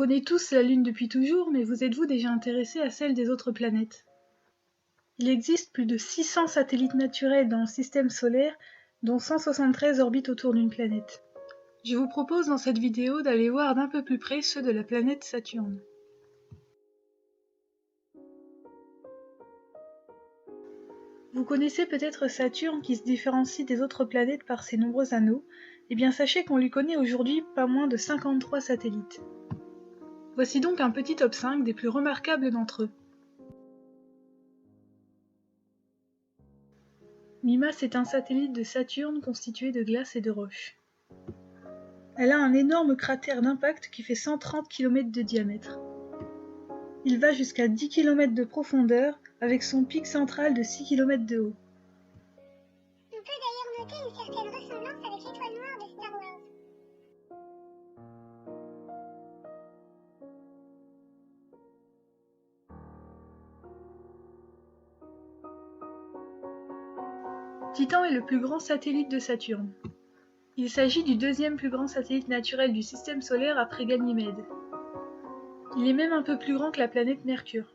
connaît tous la Lune depuis toujours, mais vous êtes-vous déjà intéressé à celle des autres planètes? Il existe plus de 600 satellites naturels dans le système solaire, dont 173 orbitent autour d'une planète. Je vous propose dans cette vidéo d'aller voir d'un peu plus près ceux de la planète Saturne. Vous connaissez peut-être Saturne qui se différencie des autres planètes par ses nombreux anneaux. Eh bien sachez qu'on lui connaît aujourd'hui pas moins de 53 satellites. Voici donc un petit top 5 des plus remarquables d'entre eux. Mimas est un satellite de Saturne constitué de glace et de roches. Elle a un énorme cratère d'impact qui fait 130 km de diamètre. Il va jusqu'à 10 km de profondeur avec son pic central de 6 km de haut. On peut d'ailleurs noter une certaine ressemblance avec l'étoile noire de Star Wars. Titan est le plus grand satellite de Saturne. Il s'agit du deuxième plus grand satellite naturel du système solaire après Ganymède. Il est même un peu plus grand que la planète Mercure.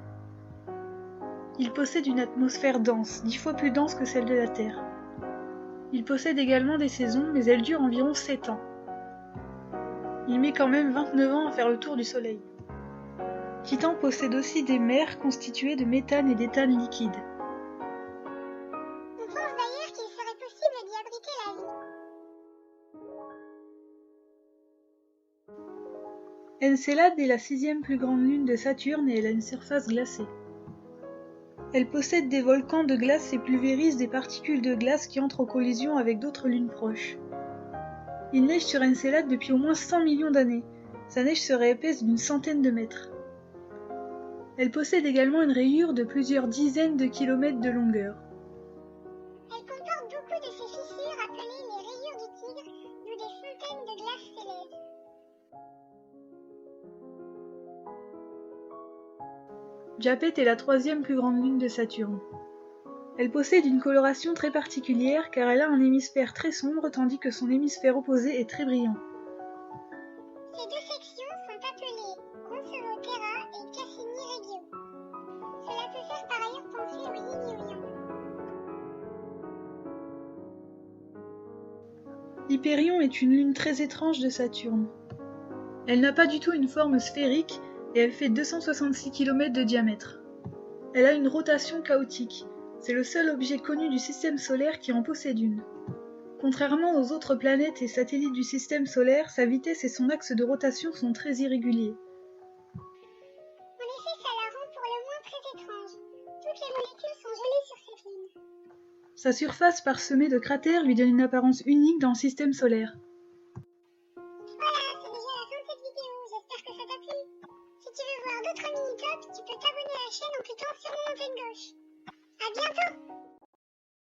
Il possède une atmosphère dense, 10 fois plus dense que celle de la Terre. Il possède également des saisons, mais elles durent environ 7 ans. Il met quand même 29 ans à faire le tour du Soleil. Titan possède aussi des mers constituées de méthane et d'éthane liquide. On pense d'ailleurs qu'il serait possible d'y abriter la vie. Encelade est la 6e plus grande lune de Saturne et elle a une surface glacée. Elle possède des volcans de glace et pulvérise des particules de glace qui entrent en collision avec d'autres lunes proches. Il neige sur Encelade depuis au moins 100 millions d'années. Sa neige serait épaisse d'une centaine de mètres. Elle possède également une rayure de plusieurs dizaines de kilomètres de longueur. Elle comporte beaucoup de ces fissures appelées les rayures du tigre, d'où des fontaines de glace s'élèvent. Japet est la 3e plus grande lune de Saturne. Elle possède une coloration très particulière car elle a un hémisphère très sombre tandis que son hémisphère opposé est très brillant. Ces deux sections sont appelées Roncero Terra et Cassini Regio. Cela peut faire par ailleurs penser au yin et au yang. Hyperion est une lune très étrange de Saturne. Elle n'a pas du tout une forme sphérique et elle fait 266 km de diamètre. Elle a une rotation chaotique. C'est le seul objet connu du système solaire qui en possède une. Contrairement aux autres planètes et satellites du système solaire, sa vitesse et son axe de rotation sont très irréguliers. En effet, ça la rend pour le moins très étrange. Toutes les molécules sont gelées sur cette lune. Sa surface parsemée de cratères lui donne une apparence unique dans le système solaire. Voilà, c'est déjà la fin de cette vidéo, j'espère que ça t'a plu. Si tu veux voir d'autres mini-tops, tu peux t'abonner à la chaîne en cliquant sur mon antenne gauche. À bientôt!